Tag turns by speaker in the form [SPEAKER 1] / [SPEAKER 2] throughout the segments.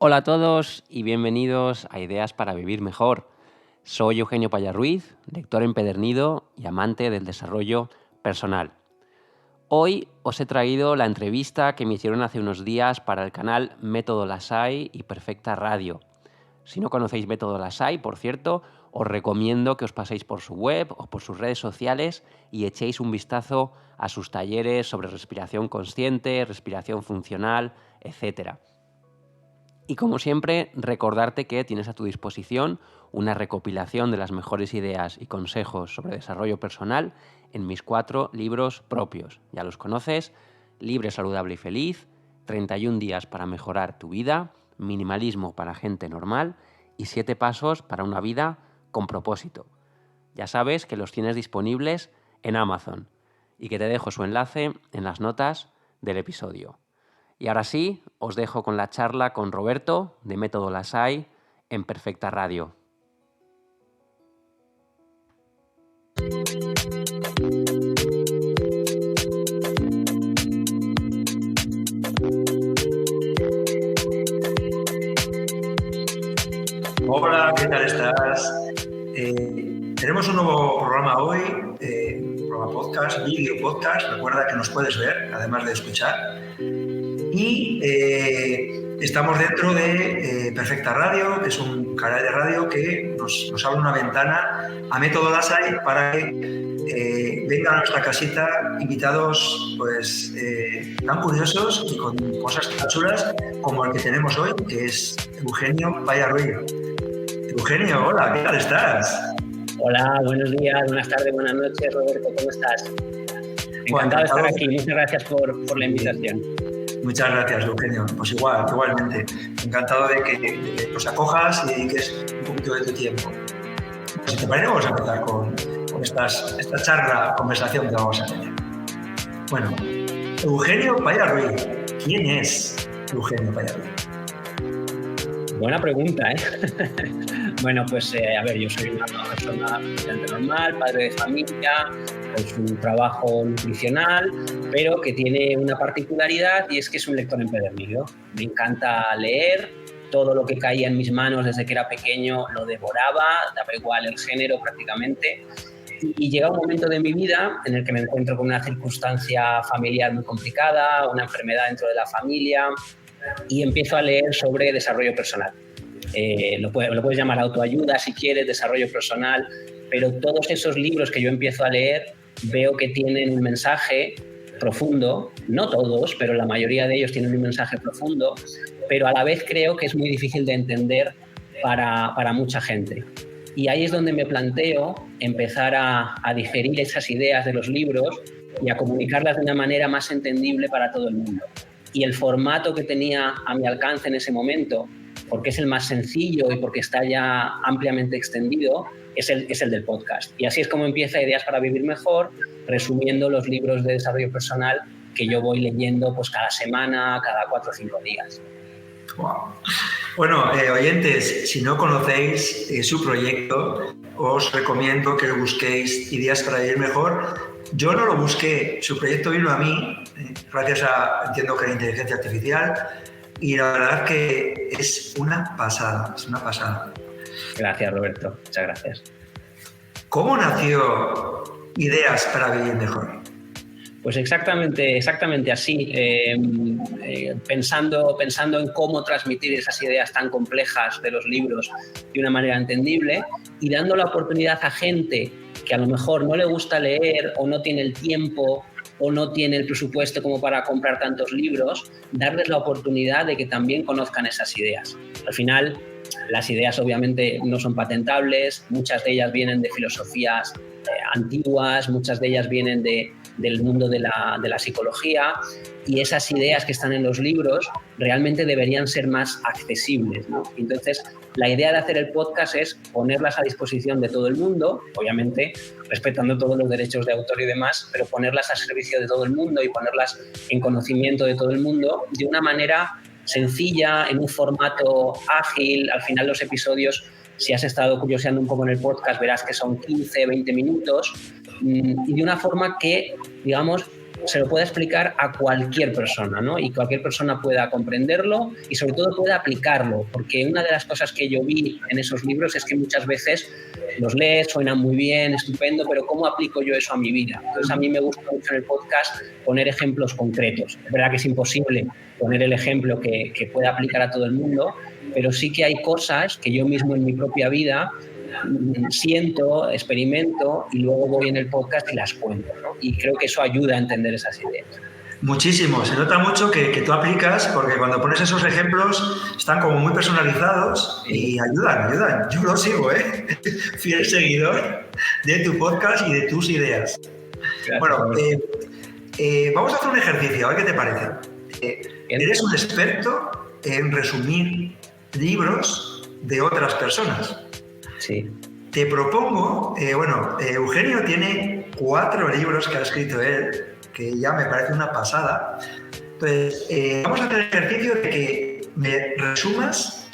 [SPEAKER 1] Hola a todos y bienvenidos a Ideas para Vivir Mejor. Soy Eugenio Paya Ruiz, lector empedernido y amante del desarrollo personal. Hoy os he traído la entrevista que me hicieron hace unos días para el canal Método Lasai y Perfecta Radio. Si no conocéis Método Lasai, por cierto, os recomiendo que os paséis por su web o por sus redes sociales y echéis un vistazo a sus talleres sobre respiración consciente, respiración funcional, etc. Y como siempre, recordarte que tienes a tu disposición una recopilación de las mejores ideas y consejos sobre desarrollo personal en mis 4 libros propios. Ya los conoces: Libre, Saludable y Feliz, 31 días para mejorar tu vida, Minimalismo para gente normal y 7 pasos para una vida con propósito. Ya sabes que los tienes disponibles en Amazon y que te dejo su enlace en las notas del episodio. Y ahora sí, os dejo con la charla con Roberto de Método Lasai en Perfecta Radio.
[SPEAKER 2] Hola, ¿qué tal estás? Tenemos un nuevo programa hoy, un programa podcast, vídeo podcast. Recuerda que nos puedes ver, además de escuchar. Y estamos dentro de Perfecta Radio, que es un canal de radio que nos abre una ventana a Método Lasai para que vengan a nuestra casita invitados pues, tan curiosos y con cosas tan chulas como el que tenemos hoy, que es Eugenio Paya Ruiz. Eugenio, hola, ¿qué tal estás?
[SPEAKER 3] Hola, buenos días, buenas tardes, buenas noches, Roberto, ¿cómo estás? Encantado de estar aquí, muchas gracias por la invitación.
[SPEAKER 2] Muchas gracias, Eugenio. Pues igualmente. Encantado de que nos acojas y dediques un poquito de tu tiempo. Si te parece, vamos a empezar con esta charla, conversación que vamos a tener. Bueno, Eugenio Paya Ruiz. ¿Quién es Eugenio Paya Ruiz?
[SPEAKER 3] Buena pregunta, ¿eh? Bueno, pues a ver, yo soy una persona bastante normal, padre de familia, con su trabajo nutricional, pero que tiene una particularidad y es que es un lector empedernido. Me encanta leer, todo lo que caía en mis manos desde que era pequeño lo devoraba, daba igual el género prácticamente. Y llega un momento de mi vida en el que me encuentro con una circunstancia familiar muy complicada, una enfermedad dentro de la familia, y empiezo a leer sobre desarrollo personal. Lo puedes llamar autoayuda si quieres, desarrollo personal, pero todos esos libros que yo empiezo a leer veo que tienen un mensaje profundo, no todos, pero la mayoría de ellos tienen un mensaje profundo, pero a la vez creo que es muy difícil de entender para mucha gente. Y ahí es donde me planteo empezar a digerir esas ideas de los libros y a comunicarlas de una manera más entendible para todo el mundo. Y el formato que tenía a mi alcance en ese momento, porque es el más sencillo y porque está ya ampliamente extendido, es el del podcast. Y así es como empieza Ideas para Vivir Mejor, resumiendo los libros de desarrollo personal que yo voy leyendo pues cada semana, cada 4 o 5 días.
[SPEAKER 2] Wow. Bueno, oyentes, si no conocéis su proyecto, os recomiendo que busquéis Ideas para Vivir Mejor. Yo no lo busqué, su proyecto vino a mí, gracias a, entiendo que la inteligencia artificial, y la verdad que es una pasada, es una pasada.
[SPEAKER 3] Gracias, Roberto, muchas gracias.
[SPEAKER 2] ¿Cómo nació Ideas para Vivir Mejor?
[SPEAKER 3] Pues exactamente así, pensando en cómo transmitir esas ideas tan complejas de los libros de una manera entendible y dando la oportunidad a gente que a lo mejor no le gusta leer o no tiene el tiempo o no tiene el presupuesto como para comprar tantos libros, darles la oportunidad de que también conozcan esas ideas. Al final, las ideas obviamente no son patentables, muchas de ellas vienen de filosofías antiguas, muchas de ellas vienen del mundo de la psicología, y esas ideas que están en los libros realmente deberían ser más accesibles, ¿no? Entonces, la idea de hacer el podcast es ponerlas a disposición de todo el mundo, obviamente respetando todos los derechos de autor y demás, pero ponerlas a servicio de todo el mundo y ponerlas en conocimiento de todo el mundo de una manera sencilla, en un formato ágil. Al final los episodios, si has estado curioseando un poco en el podcast, verás que son 15, 20 minutos y de una forma que, digamos, se lo pueda explicar a cualquier persona, ¿no? Y cualquier persona pueda comprenderlo y sobre todo pueda aplicarlo, porque una de las cosas que yo vi en esos libros es que muchas veces los lees, suenan muy bien, estupendo, pero ¿cómo aplico yo eso a mi vida? Entonces a mí me gusta mucho en el podcast poner ejemplos concretos. Es verdad que es imposible poner el ejemplo que pueda aplicar a todo el mundo, pero sí que hay cosas que yo mismo en mi propia vida siento, experimento y luego voy en el podcast y las cuento, ¿no? Y creo que eso ayuda a entender esas ideas.
[SPEAKER 2] Muchísimo, se nota mucho que tú aplicas, porque cuando pones esos ejemplos están como muy personalizados y ayudan. Yo lo sigo, fiel seguidor de tu podcast y de tus ideas. Gracias. Bueno, vamos a hacer un ejercicio, a ver qué te parece. Eres un experto en resumir libros de otras personas.
[SPEAKER 3] Sí.
[SPEAKER 2] Te propongo, Eugenio tiene 4 libros que ha escrito él, que ya me parece una pasada. Entonces, vamos a hacer el ejercicio de que me resumas,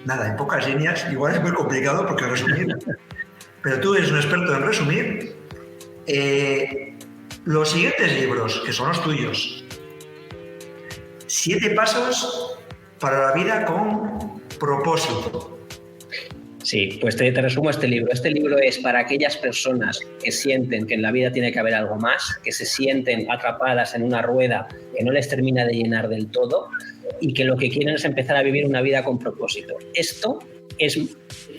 [SPEAKER 2] nada, en pocas líneas, igual es muy complicado porque resumir, pero tú eres un experto en resumir, los siguientes libros, que son los tuyos. 7 pasos para la vida con propósito.
[SPEAKER 3] Sí, pues te resumo este libro. Este libro es para aquellas personas que sienten que en la vida tiene que haber algo más, que se sienten atrapadas en una rueda que no les termina de llenar del todo y que lo que quieren es empezar a vivir una vida con propósito. Esto es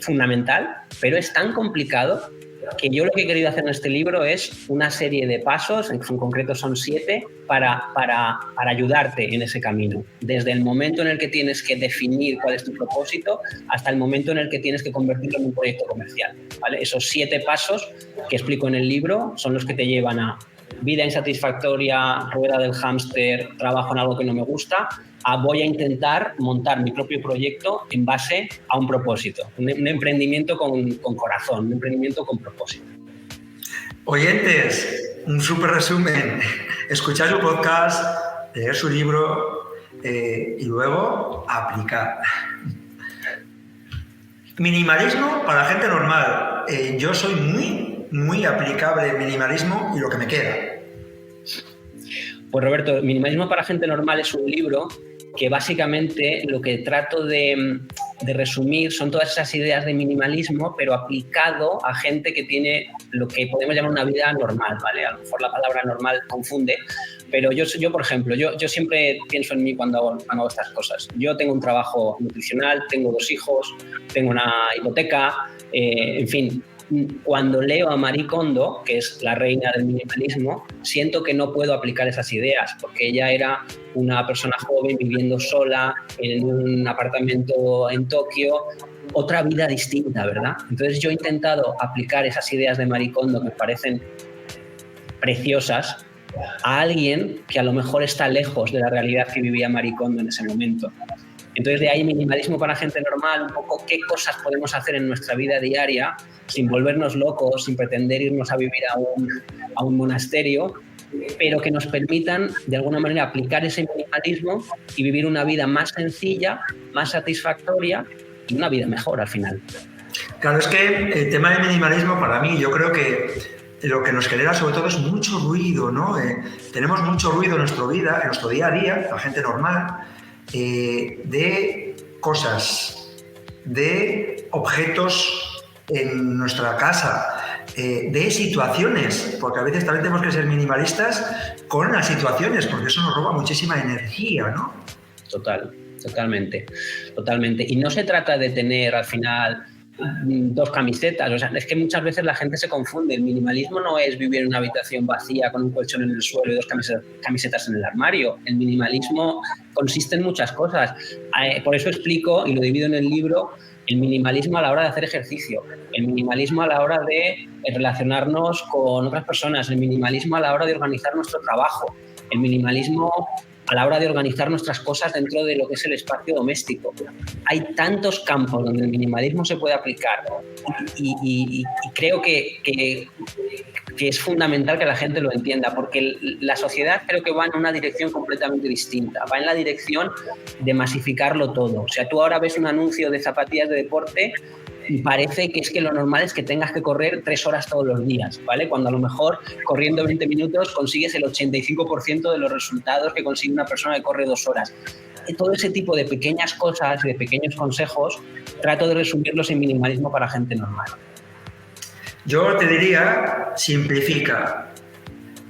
[SPEAKER 3] fundamental, pero es tan complicado que yo lo que he querido hacer en este libro es una serie de pasos, en concreto son 7, para ayudarte en ese camino. Desde el momento en el que tienes que definir cuál es tu propósito hasta el momento en el que tienes que convertirlo en un proyecto comercial, ¿vale? Esos 7 pasos que explico en el libro son los que te llevan a vida insatisfactoria, rueda del hámster, trabajo en algo que no me gusta, a voy a intentar montar mi propio proyecto en base a un propósito, un emprendimiento con corazón, un emprendimiento con propósito.
[SPEAKER 2] Oyentes, un súper resumen, escuchar su podcast, leer su libro y luego aplicar. Minimalismo para gente normal. Yo soy muy aplicable en minimalismo y lo que me queda.
[SPEAKER 3] Pues Roberto, Minimalismo para gente normal es un libro que básicamente lo que trato de resumir son todas esas ideas de minimalismo, pero aplicado a gente que tiene lo que podemos llamar una vida normal, ¿vale? A lo mejor la palabra normal confunde, pero yo por ejemplo, yo siempre pienso en mí cuando hago estas cosas. Yo tengo un trabajo nutricional, tengo 2 hijos, tengo una hipoteca, en fin. Cuando leo a Marie Kondo, que es la reina del minimalismo, siento que no puedo aplicar esas ideas, porque ella era una persona joven viviendo sola en un apartamento en Tokio, otra vida distinta, ¿verdad? Entonces yo he intentado aplicar esas ideas de Marie Kondo que me parecen preciosas a alguien que a lo mejor está lejos de la realidad que vivía Marie Kondo en ese momento. Entonces de ahí Minimalismo para gente normal, un poco qué cosas podemos hacer en nuestra vida diaria sin volvernos locos, sin pretender irnos a vivir a un monasterio, pero que nos permitan de alguna manera aplicar ese minimalismo y vivir una vida más sencilla, más satisfactoria y una vida mejor al final.
[SPEAKER 2] Claro, es que el tema del minimalismo para mí yo creo que lo que nos genera sobre todo es mucho ruido, ¿no? Tenemos mucho ruido en nuestra vida, en nuestro día a día, la gente normal, de cosas, de objetos en nuestra casa, de situaciones, porque a veces también tenemos que ser minimalistas con las situaciones, porque eso nos roba muchísima energía, ¿no?
[SPEAKER 3] Totalmente. Y no se trata de tener al final 2 camisetas, o sea, es que muchas veces la gente se confunde. El minimalismo no es vivir en una habitación vacía con un colchón en el suelo y 2 camisetas en el armario. El minimalismo consiste en muchas cosas. Por eso explico y lo divido en el libro: el minimalismo a la hora de hacer ejercicio, el minimalismo a la hora de relacionarnos con otras personas, el minimalismo a la hora de organizar nuestro trabajo, el minimalismo a la hora de organizar nuestras cosas dentro de lo que es el espacio doméstico. Hay tantos campos donde el minimalismo se puede aplicar y creo que es fundamental que la gente lo entienda, porque la sociedad creo que va en una dirección completamente distinta, va en la dirección de masificarlo todo. O sea, tú ahora ves un anuncio de zapatillas de deporte y parece que es que lo normal es que tengas que correr 3 horas todos los días, ¿vale? Cuando a lo mejor corriendo 20 minutos consigues el 85% de los resultados que consigue una persona que corre 2 horas. Todo ese tipo de pequeñas cosas, de pequeños consejos, trato de resumirlos en minimalismo para gente normal.
[SPEAKER 2] Yo te diría, simplifica.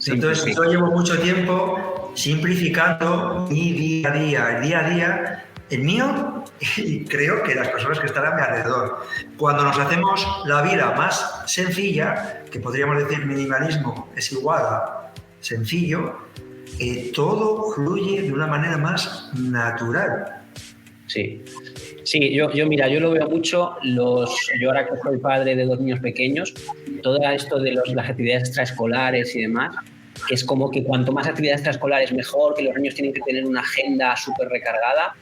[SPEAKER 2] Entonces, yo llevo mucho tiempo simplificando mi día a día, el mío y creo que las personas que están a mi alrededor. Cuando nos hacemos la vida más sencilla, que podríamos decir minimalismo es igual a sencillo, todo fluye de una manera más natural.
[SPEAKER 3] Sí, yo lo veo mucho, yo ahora que soy padre de 2 niños pequeños, todo esto de las actividades extraescolares y demás, que es como que cuanto más actividades extraescolares mejor, que los niños tienen que tener una agenda súper recargada.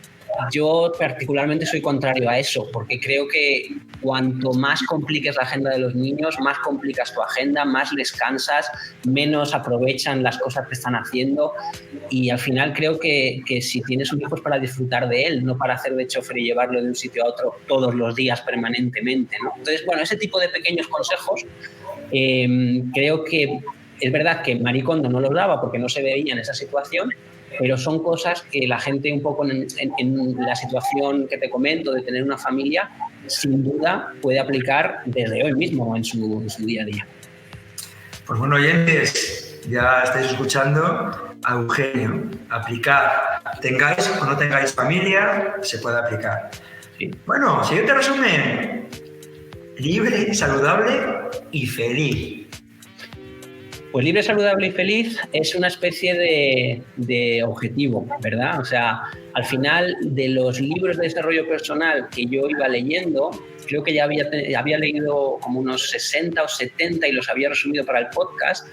[SPEAKER 3] Yo particularmente soy contrario a eso, porque creo que cuanto más compliques la agenda de los niños, más complicas tu agenda, más les cansas, menos aprovechan las cosas que están haciendo, y al final creo que si tienes un hijo es para disfrutar de él, no para hacer de chofer y llevarlo de un sitio a otro todos los días permanentemente, ¿no? Entonces, bueno, ese tipo de pequeños consejos creo que es verdad que Marie Kondo no los daba porque no se veía en esa situación, pero son cosas que la gente un poco en la situación que te comento de tener una familia, sin duda puede aplicar desde hoy mismo en su día a día.
[SPEAKER 2] Pues bueno, oyentes, ya estáis escuchando a Eugenio. Aplicar, tengáis o no tengáis familia, se puede aplicar.
[SPEAKER 3] Sí.
[SPEAKER 2] Bueno, siguiente resumen. Libre, saludable y feliz.
[SPEAKER 3] Pues libre, saludable y feliz es una especie de objetivo, ¿verdad? O sea, al final de los libros de desarrollo personal que yo iba leyendo, creo que ya había leído como unos 60 o 70 y los había resumido para el podcast.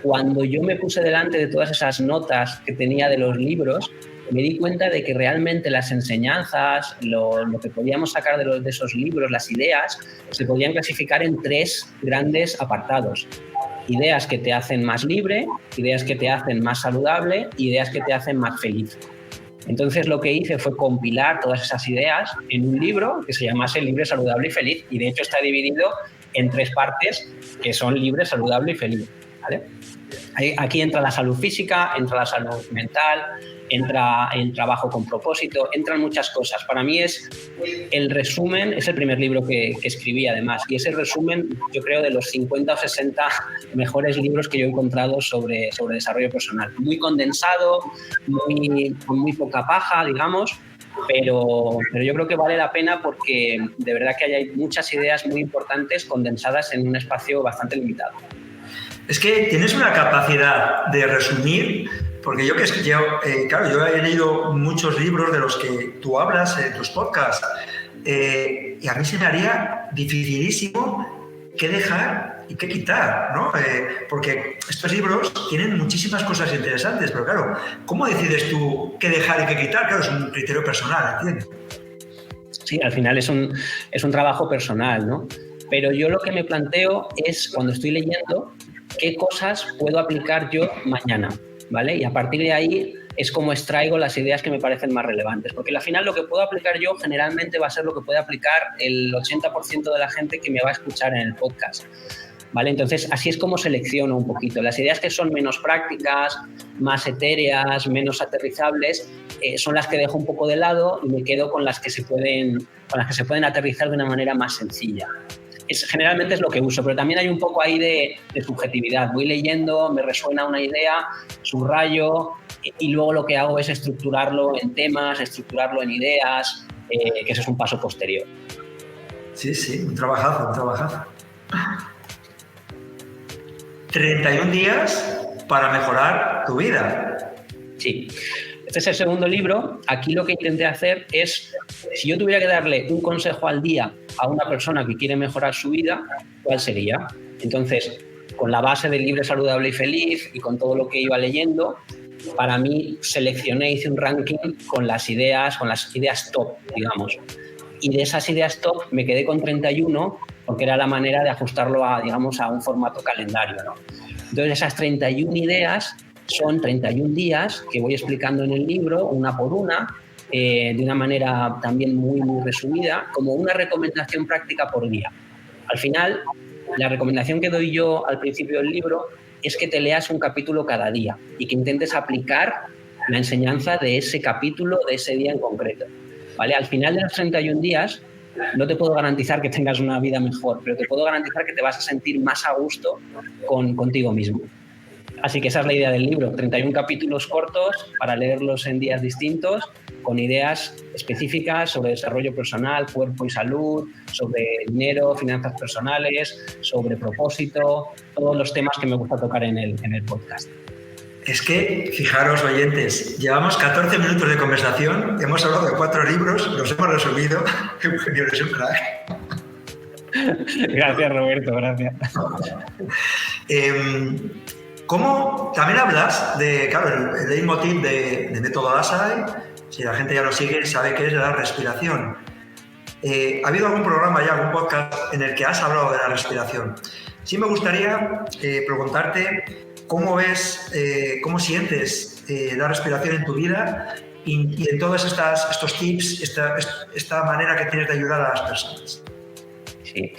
[SPEAKER 3] Cuando yo me puse delante de todas esas notas que tenía de los libros, me di cuenta de que realmente las enseñanzas, lo que podíamos sacar de esos libros, las ideas, se podían clasificar en 3 grandes apartados. Ideas que te hacen más libre, ideas que te hacen más saludable, ideas que te hacen más feliz. Entonces lo que hice fue compilar todas esas ideas en un libro que se llamase Libre, Saludable y Feliz, y de hecho está dividido en 3 partes que son libre, saludable y feliz, ¿vale? Aquí entra la salud física, entra la salud mental, entra el trabajo con propósito, entran muchas cosas. Para mí es el resumen, es el primer libro que escribí además, y es el resumen, yo creo, de los 50 o 60 mejores libros que yo he encontrado sobre desarrollo personal. Muy condensado, con muy poca paja, digamos, pero yo creo que vale la pena porque de verdad que hay muchas ideas muy importantes condensadas en un espacio bastante limitado.
[SPEAKER 2] Es que tienes una capacidad de resumir, porque yo he leído muchos libros de los que tú hablas en tus podcasts, y a mí se me haría dificilísimo qué dejar y qué quitar, ¿no? Porque estos libros tienen muchísimas cosas interesantes, pero claro, ¿cómo decides tú qué dejar y qué quitar? Claro, es un criterio personal, ¿entiendes?
[SPEAKER 3] Sí, al final es un trabajo personal, ¿no? Pero yo lo que me planteo es, cuando estoy leyendo, qué cosas puedo aplicar yo mañana, ¿vale? Y a partir de ahí es como extraigo las ideas que me parecen más relevantes, porque al final lo que puedo aplicar yo generalmente va a ser lo que puede aplicar el 80% de la gente que me va a escuchar en el podcast, ¿vale? Entonces, así es como selecciono un poquito. Las ideas que son menos prácticas, más etéreas, menos aterrizables, son las que dejo un poco de lado y me quedo con las que se pueden aterrizar de una manera más sencilla. Generalmente es lo que uso, pero también hay un poco ahí de subjetividad. Voy leyendo, me resuena una idea, subrayo y luego lo que hago es estructurarlo en temas, estructurarlo en ideas, que eso es un paso posterior.
[SPEAKER 2] Sí, un trabajazo. 31 días para mejorar tu vida.
[SPEAKER 3] Sí. Este es el segundo libro. Aquí lo que intenté hacer es, si yo tuviera que darle un consejo al día a una persona que quiere mejorar su vida, ¿cuál sería? Entonces, con la base del libre, saludable y feliz y con todo lo que iba leyendo, para mí hice un ranking con las ideas top, digamos. Y de esas ideas top me quedé con 31 porque era la manera de ajustarlo a un formato calendario, ¿no? Entonces, esas 31 ideas son 31 días que voy explicando en el libro, una por una, de una manera también muy, muy resumida, como una recomendación práctica por día. Al final, la recomendación que doy yo al principio del libro es que te leas un capítulo cada día y que intentes aplicar la enseñanza de ese capítulo, de ese día en concreto, ¿vale? Al final de los 31 días, no te puedo garantizar que tengas una vida mejor, pero te puedo garantizar que te vas a sentir más a gusto contigo mismo. Así que esa es la idea del libro, 31 capítulos cortos para leerlos en días distintos, con ideas específicas sobre desarrollo personal, cuerpo y salud, sobre dinero, finanzas personales, sobre propósito, todos los temas que me gusta tocar en el podcast.
[SPEAKER 2] Es que, fijaros, oyentes, llevamos 14 minutos de conversación, hemos hablado de 4 libros, los hemos resumido. Eugenio, eres un crack.
[SPEAKER 3] Gracias, Roberto, gracias.
[SPEAKER 2] ¿Cómo? También hablas de, claro, el leitmotiv de Método Asai, si la gente ya lo sigue, sabe que es la respiración. ¿Ha habido algún programa ya, algún podcast en el que has hablado de la respiración? Sí me gustaría preguntarte cómo ves, cómo sientes la respiración en tu vida y en todos estos tips, esta manera que tienes de ayudar a las personas.
[SPEAKER 3] Sí,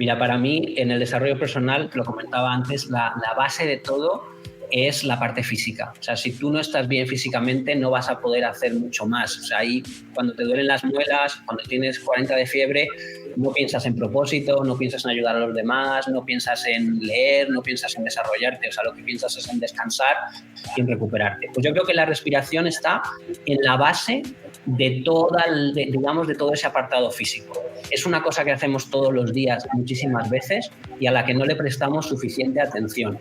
[SPEAKER 3] mira, para mí en el desarrollo personal, te lo comentaba antes, la base de todo es la parte física. O sea, si tú no estás bien físicamente, no vas a poder hacer mucho más. O sea, ahí cuando te duelen las muelas, cuando tienes 40 de fiebre, no piensas en propósito, no piensas en ayudar a los demás, no piensas en leer, no piensas en desarrollarte. O sea, lo que piensas es en descansar y en recuperarte. Pues yo creo que la respiración está en la base de todo ese apartado físico. Es una cosa que hacemos todos los días muchísimas veces y a la que no le prestamos suficiente atención.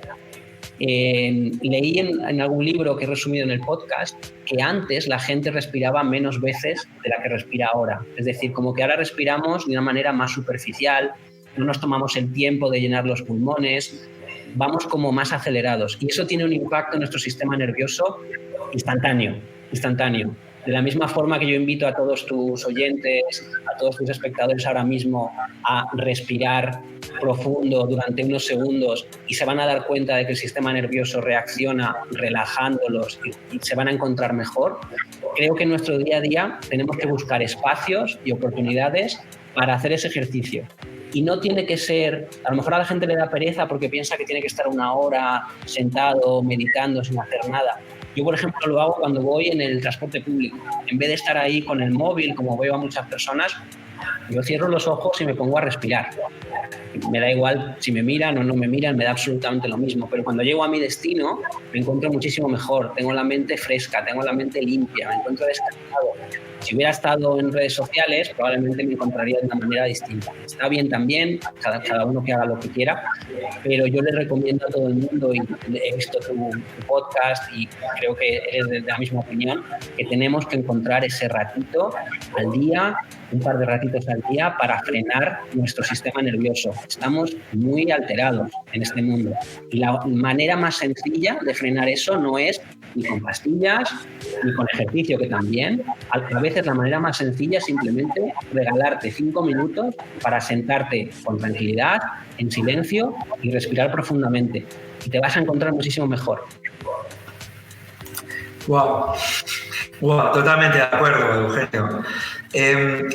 [SPEAKER 3] Leí en algún libro que he resumido en el podcast que antes la gente respiraba menos veces de la que respira ahora. Es decir, como que ahora respiramos de una manera más superficial, no nos tomamos el tiempo de llenar los pulmones, vamos como más acelerados y eso tiene un impacto en nuestro sistema nervioso instantáneo. De la misma forma que yo invito a todos tus oyentes, a todos tus espectadores ahora mismo a respirar profundo durante unos segundos y se van a dar cuenta de que el sistema nervioso reacciona relajándolos y se van a encontrar mejor, creo que en nuestro día a día tenemos que buscar espacios y oportunidades para hacer ese ejercicio. Y no tiene que ser, a lo mejor a la gente le da pereza porque piensa que tiene que estar una hora sentado, meditando, sin hacer nada. Yo, por ejemplo, lo hago cuando voy en el transporte público. En vez de estar ahí con el móvil, como veo a muchas personas, yo cierro los ojos y me pongo a respirar. Me da igual si me miran o no me miran, me da absolutamente lo mismo. Pero cuando llego a mi destino, me encuentro muchísimo mejor. Tengo la mente fresca, tengo la mente limpia, me encuentro descansado. Si hubiera estado en redes sociales, probablemente me encontraría de una manera distinta. Está bien también, cada uno que haga lo que quiera, pero yo le recomiendo a todo el mundo, y he visto tu podcast y creo que eres de la misma opinión, que tenemos que encontrar ese ratito al día, un par de ratitos al día para frenar nuestro sistema nervioso. Estamos muy alterados en este mundo. Y la manera más sencilla de frenar eso no es ni con pastillas, ni con ejercicio, que también. A veces la manera más sencilla es simplemente regalarte 5 minutos para sentarte con tranquilidad, en silencio y respirar profundamente. Y te vas a encontrar muchísimo mejor.
[SPEAKER 2] Wow, totalmente de acuerdo, Eugenio.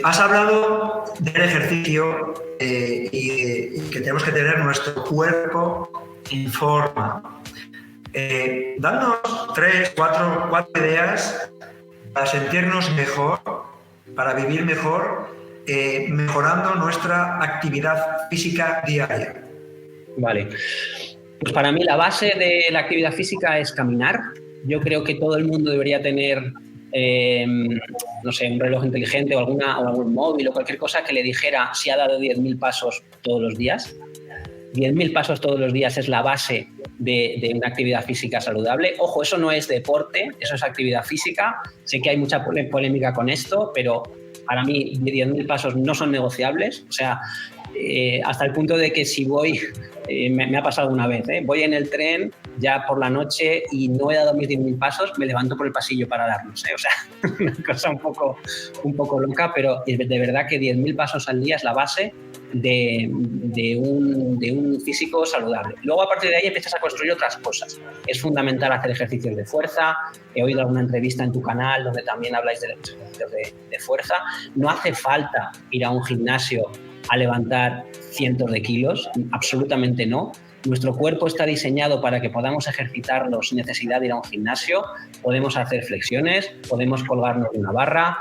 [SPEAKER 2] Has hablado del ejercicio y que tenemos que tener nuestro cuerpo en forma. Dándonos 3, 4 ideas para sentirnos mejor, para vivir mejor, mejorando nuestra actividad física diaria.
[SPEAKER 3] Vale. Pues para mí la base de la actividad física es caminar. Yo creo que todo el mundo debería tener, no sé, un reloj inteligente o algún móvil o cualquier cosa que le dijera si ha dado 10.000 pasos todos los días. 10.000 pasos todos los días es la base de una actividad física saludable. Ojo, eso no es deporte, eso es actividad física. Sé que hay mucha polémica con esto, pero para mí 10.000 pasos no son negociables. O sea, hasta el punto de que si voy, me ha pasado una vez, voy en el tren ya por la noche y no he dado mis 10.000 pasos, me levanto por el pasillo para darlos. O sea, una cosa un poco loca, pero de verdad que 10.000 pasos al día es la base de un físico saludable. Luego, a partir de ahí, empiezas a construir otras cosas. Es fundamental hacer ejercicios de fuerza. He oído alguna entrevista en tu canal donde también habláis de los ejercicios de fuerza. No hace falta ir a un gimnasio a levantar cientos de kilos, absolutamente no. Nuestro cuerpo está diseñado para que podamos ejercitarlo sin necesidad de ir a un gimnasio. Podemos hacer flexiones, podemos colgarnos de una barra,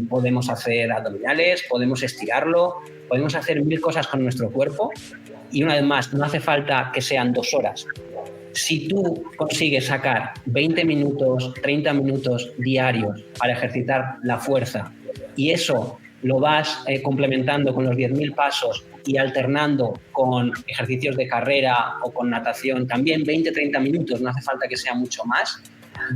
[SPEAKER 3] podemos hacer abdominales, podemos estirarlo, podemos hacer 1000 cosas con nuestro cuerpo. Y una vez más, no hace falta que sean 2 horas. Si tú consigues sacar 20 minutos, 30 minutos diarios para ejercitar la fuerza y eso lo vas complementando con los 10.000 pasos y alternando con ejercicios de carrera o con natación, también 20-30 minutos, no hace falta que sea mucho más,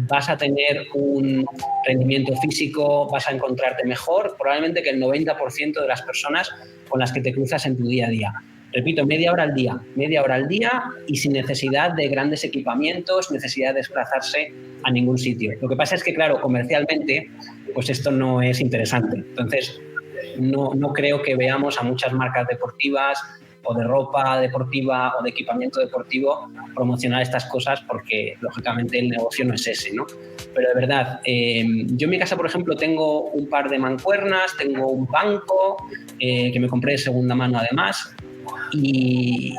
[SPEAKER 3] vas a tener un rendimiento físico, vas a encontrarte mejor, probablemente que el 90% de las personas con las que te cruzas en tu día a día. Repito, media hora al día y sin necesidad de grandes equipamientos, sin necesidad de desplazarse a ningún sitio. Lo que pasa es que, claro, comercialmente, pues esto no es interesante. Entonces, no creo que veamos a muchas marcas deportivas o de ropa deportiva o de equipamiento deportivo promocionar estas cosas porque, lógicamente, el negocio no es ese, ¿no? Pero de verdad, yo en mi casa, por ejemplo, tengo un par de mancuernas, tengo un banco que me compré de segunda mano además y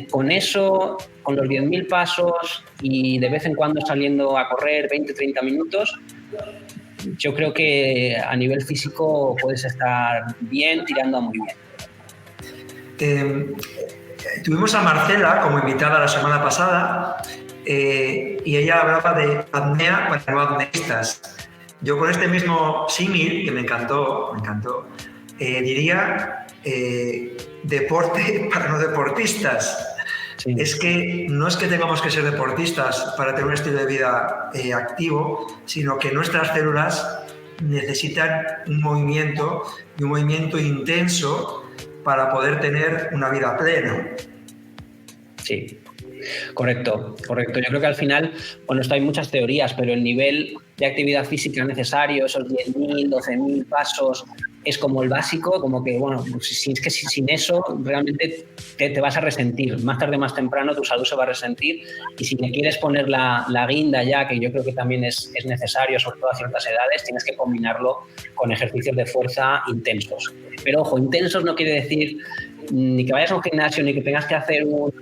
[SPEAKER 3] con eso, con los 10.000 pasos y de vez en cuando saliendo a correr 20-30 minutos, yo creo que a nivel físico puedes estar bien, tirando a muy bien.
[SPEAKER 2] Tuvimos a Marcela como invitada la semana pasada y ella hablaba de apnea para no apneístas. Yo con este mismo símil, que me encantó, diría deporte para no deportistas. Sí. Es que no es que tengamos que ser deportistas para tener un estilo de vida activo, sino que nuestras células necesitan un movimiento y un movimiento intenso para poder tener una vida plena.
[SPEAKER 3] Sí, correcto. Yo creo que al final, bueno, esto hay muchas teorías, pero el nivel de actividad física necesario, esos 10.000, 12.000 pasos, es como el básico, como que, bueno, es que sin eso realmente te vas a resentir. Más tarde, más temprano, tu salud se va a resentir y si le quieres poner la guinda ya, que yo creo que también es necesario, sobre todo a ciertas edades, tienes que combinarlo con ejercicios de fuerza intensos. Pero, ojo, intensos no quiere decir ni que vayas a un gimnasio, ni que tengas que hacer un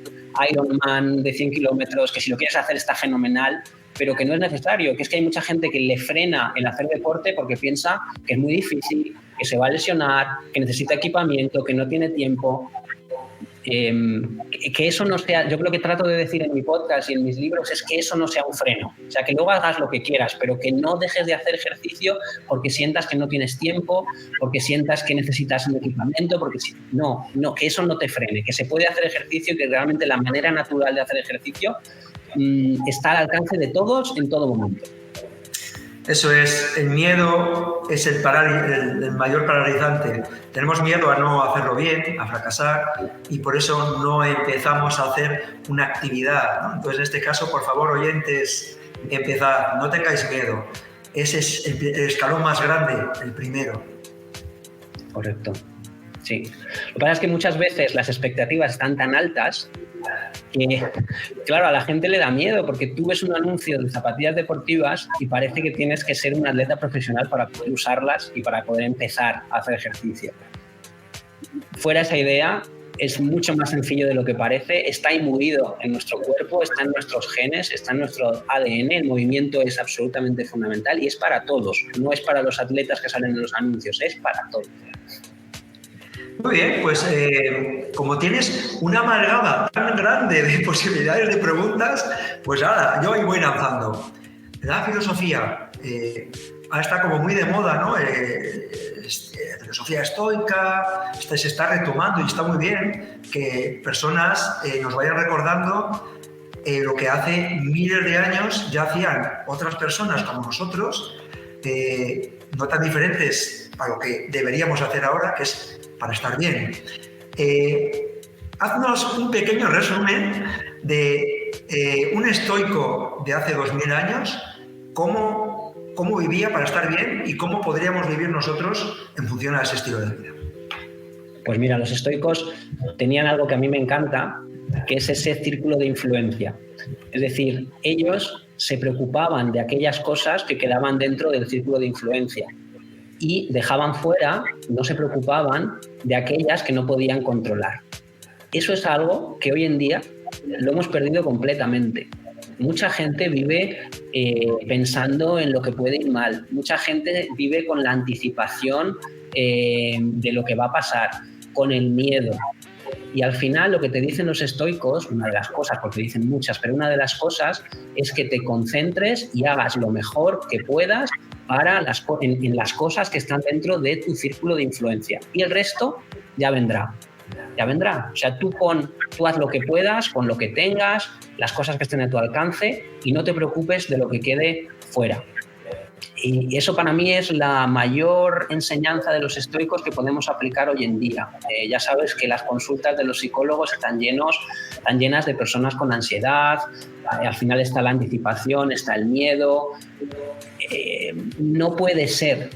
[SPEAKER 3] Ironman de 100 kilómetros, que si lo quieres hacer está fenomenal, pero que no es necesario, que es que hay mucha gente que le frena el hacer deporte porque piensa que es muy difícil, que se va a lesionar, que necesita equipamiento, que no tiene tiempo. Que eso no sea, yo creo que trato de decir en mi podcast y en mis libros es que eso no sea un freno, o sea, que luego hagas lo que quieras, pero que no dejes de hacer ejercicio porque sientas que no tienes tiempo, porque sientas que necesitas un equipamiento, porque no, que eso no te frene, que se puede hacer ejercicio y que realmente la manera natural de hacer ejercicio está al alcance de todos en todo momento.
[SPEAKER 2] Eso es, el miedo es el mayor paralizante. Tenemos miedo a no hacerlo bien, a fracasar, y por eso no empezamos a hacer una actividad, ¿no? Entonces, en este caso, por favor, oyentes, empezad, no tengáis miedo. Ese es el escalón más grande, el primero.
[SPEAKER 3] Correcto, sí. Lo que pasa es que muchas veces las expectativas están tan altas que, claro, a la gente le da miedo porque tú ves un anuncio de zapatillas deportivas y parece que tienes que ser un atleta profesional para poder usarlas y para poder empezar a hacer ejercicio. Fuera esa idea, es mucho más sencillo de lo que parece, está imbuido en nuestro cuerpo, está en nuestros genes, está en nuestro ADN, el movimiento es absolutamente fundamental y es para todos, no es para los atletas que salen en los anuncios, es para todos.
[SPEAKER 2] Muy bien, pues como tienes una amalgama tan grande de posibilidades de preguntas, pues ahora yo ahí voy lanzando. La filosofía está como muy de moda, ¿no? Filosofía estoica, se está retomando y está muy bien que personas nos vayan recordando lo que hace miles de años ya hacían otras personas como nosotros, no tan diferentes a lo que deberíamos hacer ahora, que es para estar bien. Haznos un pequeño resumen de un estoico de hace 2000 años, cómo vivía para estar bien y cómo podríamos vivir nosotros en función a ese estilo de vida.
[SPEAKER 3] Pues mira, los estoicos tenían algo que a mí me encanta, que es ese círculo de influencia. Es decir, ellos se preocupaban de aquellas cosas que quedaban dentro del círculo de influencia y dejaban fuera, no se preocupaban de aquellas que no podían controlar. Eso es algo que hoy en día lo hemos perdido completamente. Mucha gente vive pensando en lo que puede ir mal. Mucha gente vive con la anticipación de lo que va a pasar, con el miedo. Y al final lo que te dicen los estoicos, una de las cosas, porque dicen muchas, pero una de las cosas es que te concentres y hagas lo mejor que puedas en las cosas que están dentro de tu círculo de influencia. Y el resto ya vendrá. Ya vendrá. O sea, tú haz lo que puedas, con lo que tengas, las cosas que estén a tu alcance y no te preocupes de lo que quede fuera. Y eso para mí es la mayor enseñanza de los estoicos que podemos aplicar hoy en día. Ya sabes que las consultas de los psicólogos están llenas de personas con ansiedad, al final está la anticipación, está el miedo. No puede ser.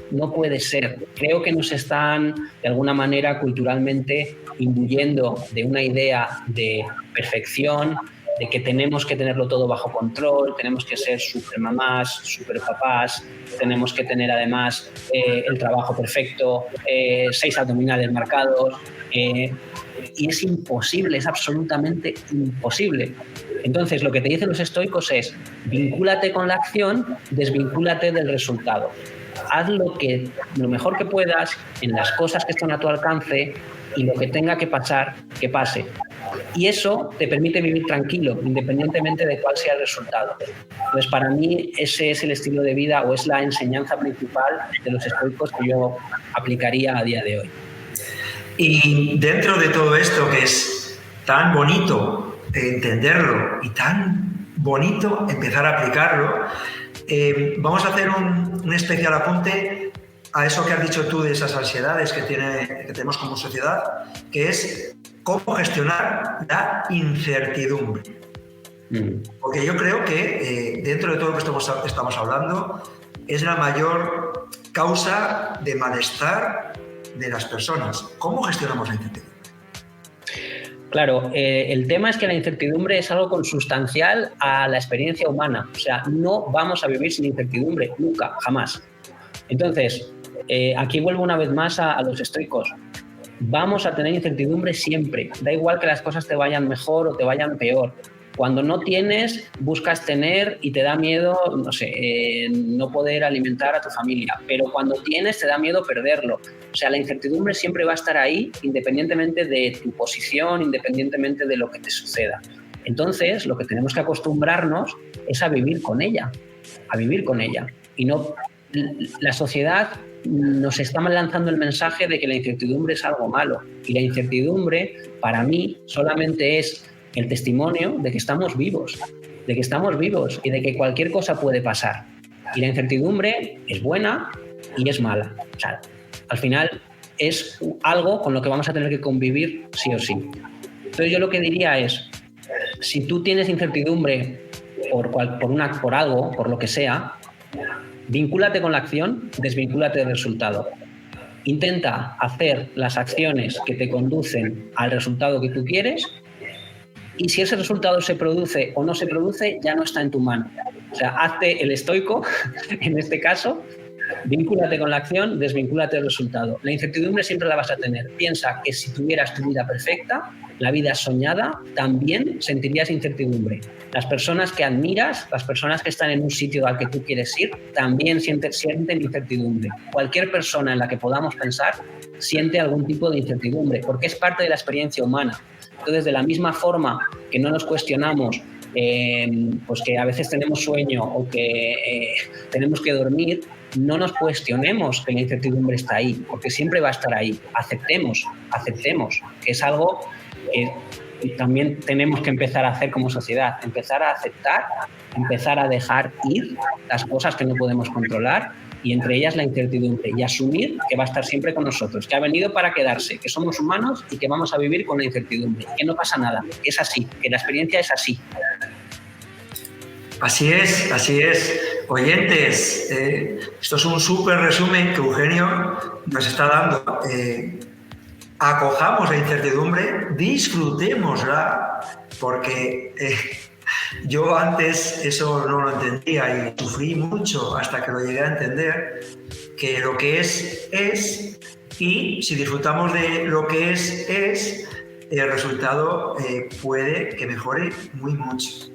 [SPEAKER 3] Creo que nos están de alguna manera culturalmente imbuyendo de una idea de perfección, de que tenemos que tenerlo todo bajo control, tenemos que ser super mamás, super papás, tenemos que tener además el trabajo perfecto, 6 abdominales marcados, y es imposible, es absolutamente imposible. Entonces, lo que te dicen los estoicos es: vincúlate con la acción, desvincúlate del resultado. Haz lo mejor que puedas en las cosas que están a tu alcance y lo que tenga que pasar, que pase. Y eso te permite vivir tranquilo, independientemente de cuál sea el resultado. Pues para mí ese es el estilo de vida o es la enseñanza principal de los estoicos que yo aplicaría a día de hoy.
[SPEAKER 2] Y dentro de todo esto que es tan bonito entenderlo y tan bonito empezar a aplicarlo, vamos a hacer un especial apunte a eso que has dicho tú de esas ansiedades que tenemos como sociedad, que es cómo gestionar la incertidumbre. Porque yo creo que dentro de todo lo que estamos hablando es la mayor causa de malestar de las personas. ¿Cómo gestionamos la incertidumbre?
[SPEAKER 3] Claro, el tema es que la incertidumbre es algo consustancial a la experiencia humana. O sea, no vamos a vivir sin incertidumbre, nunca, jamás. Entonces, aquí vuelvo una vez más a los estoicos. Vamos a tener incertidumbre siempre. Da igual que las cosas te vayan mejor o te vayan peor. Cuando no tienes, buscas tener y te da miedo, no sé, no poder alimentar a tu familia. Pero cuando tienes, te da miedo perderlo. O sea, la incertidumbre siempre va a estar ahí, independientemente de tu posición, independientemente de lo que te suceda. Entonces, lo que tenemos que acostumbrarnos es a vivir con ella. Y no, la sociedad nos está lanzando el mensaje de que la incertidumbre es algo malo. Y la incertidumbre, para mí, solamente es el testimonio de que estamos vivos y de que cualquier cosa puede pasar. Y la incertidumbre es buena y es mala. O sea, al final es algo con lo que vamos a tener que convivir sí o sí. Entonces yo lo que diría es, si tú tienes incertidumbre por algo, por lo que sea, vincúlate con la acción, desvincúlate del resultado. Intenta hacer las acciones que te conducen al resultado que tú quieres. Y si ese resultado se produce o no se produce, ya no está en tu mano. O sea, hazte el estoico, en este caso, vincúlate con la acción, desvincúlate del resultado. La incertidumbre siempre la vas a tener. Piensa que si tuvieras tu vida perfecta, la vida soñada, también sentirías incertidumbre. Las personas que admiras, las personas que están en un sitio al que tú quieres ir, también sienten incertidumbre. Cualquier persona en la que podamos pensar siente algún tipo de incertidumbre, porque es parte de la experiencia humana. Entonces, de la misma forma que no nos cuestionamos pues que a veces tenemos sueño o que tenemos que dormir, no nos cuestionemos que la incertidumbre está ahí, porque siempre va a estar ahí. Aceptemos, que es algo que también tenemos que empezar a hacer como sociedad, empezar a aceptar, empezar a dejar ir las cosas que no podemos controlar, y entre ellas la incertidumbre, y asumir que va a estar siempre con nosotros, que ha venido para quedarse, que somos humanos y que vamos a vivir con la incertidumbre, que no pasa nada, que es así, que la experiencia es así.
[SPEAKER 2] Así es. Oyentes, esto es un súper resumen que Eugenio nos está dando. acojamos la incertidumbre, disfrutémosla, porque yo antes eso no lo entendía y sufrí mucho hasta que lo llegué a entender, que lo que es, y si disfrutamos de lo que es, el resultado puede que mejore muy mucho.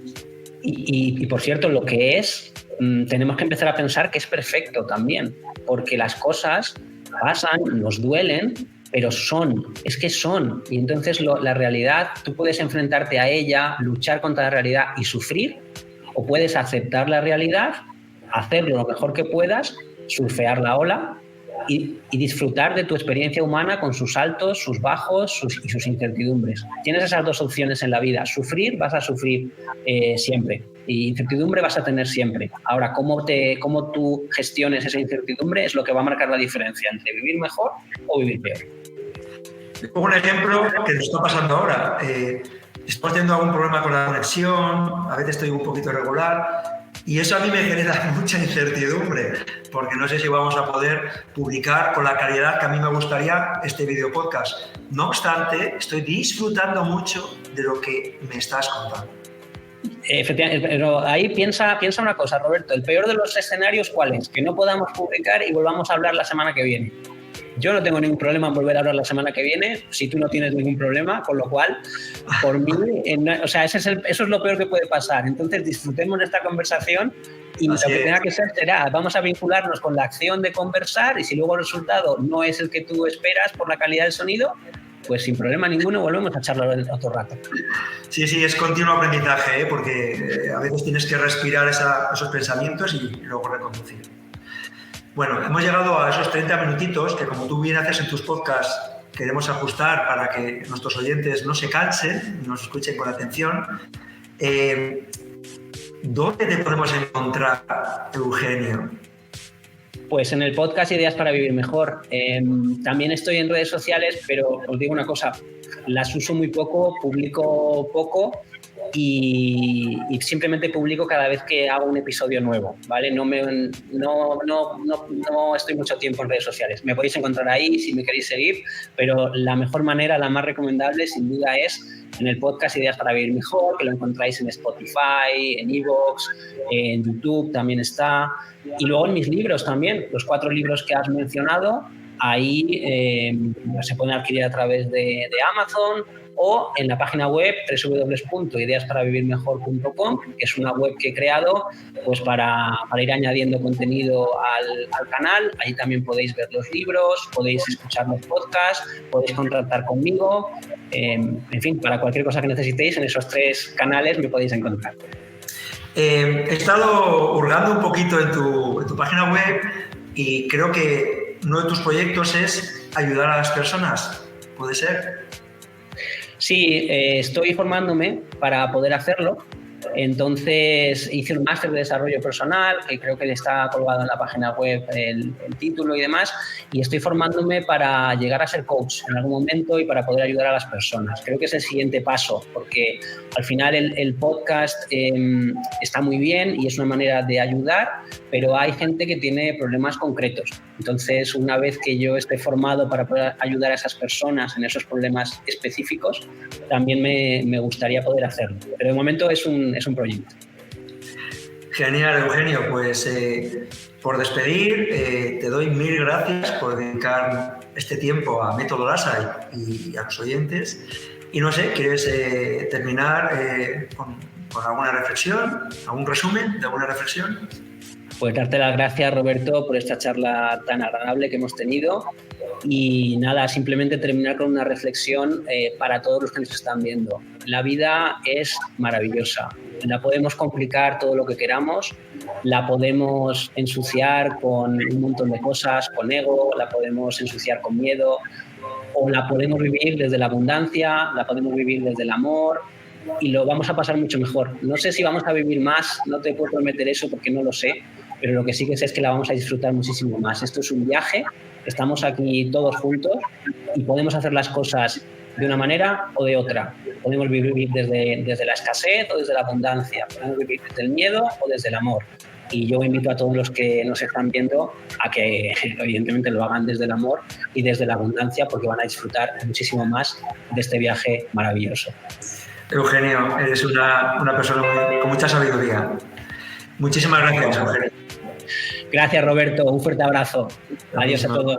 [SPEAKER 3] Y por cierto, lo que es, tenemos que empezar a pensar que es perfecto también, porque las cosas pasan, nos duelen, pero es que son. Y entonces la realidad, tú puedes enfrentarte a ella, luchar contra la realidad y sufrir, o puedes aceptar la realidad, hacerlo lo mejor que puedas, surfear la ola y disfrutar de tu experiencia humana con sus altos, sus bajos y sus incertidumbres. Tienes esas dos opciones en la vida. Sufrir, vas a sufrir siempre. Y incertidumbre vas a tener siempre. Ahora, cómo tú gestiones esa incertidumbre es lo que va a marcar la diferencia entre vivir mejor o vivir peor.
[SPEAKER 2] Les pongo un ejemplo que nos está pasando ahora. Estoy teniendo algún problema con la conexión, a veces estoy un poquito irregular, y eso a mí me genera mucha incertidumbre, porque no sé si vamos a poder publicar con la calidad que a mí me gustaría este video podcast. No obstante, estoy disfrutando mucho de lo que me estás contando.
[SPEAKER 3] Efectivamente, pero ahí piensa una cosa, Roberto. El peor de los escenarios, ¿cuál es? Que no podamos publicar y volvamos a hablar la semana que viene. Yo no tengo ningún problema en volver a hablar la semana que viene, si tú no tienes ningún problema, con lo cual, por mí, o sea, eso es lo peor que puede pasar. Entonces, disfrutemos de esta conversación y lo que tenga que ser será, vamos a vincularnos con la acción de conversar, y si luego el resultado no es el que tú esperas por la calidad del sonido, pues sin problema ninguno volvemos a charlar otro rato.
[SPEAKER 2] Sí, es continuo aprendizaje, porque a veces tienes que respirar esos pensamientos y luego reconducir. Bueno, hemos llegado a esos 30 minutitos que, como tú bien haces en tus podcasts, queremos ajustar para que nuestros oyentes no se cansen y nos escuchen con atención. ¿Dónde te podemos encontrar, Eugenio?
[SPEAKER 3] Pues en el podcast Ideas para Vivir Mejor. También estoy en redes sociales, pero os digo una cosa, las uso muy poco, publico poco y simplemente publico cada vez que hago un episodio nuevo, ¿vale? No estoy mucho tiempo en redes sociales. Me podéis encontrar ahí si me queréis seguir, pero la mejor manera, la más recomendable, sin duda, es en el podcast Ideas para Vivir Mejor, que lo encontráis en Spotify, en iVoox, en YouTube también está, y luego en mis libros también, los 4 libros que has mencionado, ahí se pueden adquirir a través de Amazon o en la página web www.ideasparavivirmejor.com, que es una web que he creado pues para ir añadiendo contenido al canal. Ahí también podéis ver los libros, podéis escuchar los podcasts, podéis contactar conmigo. En fin, para cualquier cosa que necesitéis, en esos 3 canales me podéis encontrar.
[SPEAKER 2] He estado hurgando un poquito en tu página web y creo que uno de tus proyectos es ayudar a las personas. ¿Puede ser?
[SPEAKER 3] Sí, estoy formándome para poder hacerlo. Entonces hice un máster de desarrollo personal, que creo que está colgado en la página web el título y demás, y estoy formándome para llegar a ser coach en algún momento y para poder ayudar a las personas. Creo que es el siguiente paso, porque al final el podcast está muy bien y es una manera de ayudar, pero hay gente que tiene problemas concretos. Entonces, una vez que yo esté formado para poder ayudar a esas personas en esos problemas específicos, también me gustaría poder hacerlo. Pero de momento es un proyecto.
[SPEAKER 2] Genial, Eugenio. Pues por despedir, te doy 1000 gracias por dedicar este tiempo a Método Lasa y a los oyentes. Y no sé, ¿quieres terminar con alguna reflexión, algún resumen de alguna reflexión?
[SPEAKER 3] Pues darte las gracias, Roberto, por esta charla tan agradable que hemos tenido. Y nada, simplemente terminar con una reflexión para todos los que nos están viendo. La vida es maravillosa. La podemos complicar todo lo que queramos, la podemos ensuciar con un montón de cosas, con ego, la podemos ensuciar con miedo, o la podemos vivir desde la abundancia, la podemos vivir desde el amor, y lo vamos a pasar mucho mejor. No sé si vamos a vivir más, no te puedo prometer eso porque no lo sé, pero lo que sí que sé es que la vamos a disfrutar muchísimo más. Esto es un viaje, estamos aquí todos juntos y podemos hacer las cosas de una manera o de otra. Podemos vivir desde la escasez o desde la abundancia, podemos vivir desde el miedo o desde el amor. y yo invito a todos los que nos están viendo a que evidentemente lo hagan desde el amor y desde la abundancia, porque van a disfrutar muchísimo más de este viaje maravilloso.
[SPEAKER 2] Eugenio, eres una persona con mucha sabiduría. Muchísimas gracias, Eugenio.
[SPEAKER 3] Gracias, Roberto. Un fuerte abrazo. Adiós a todos.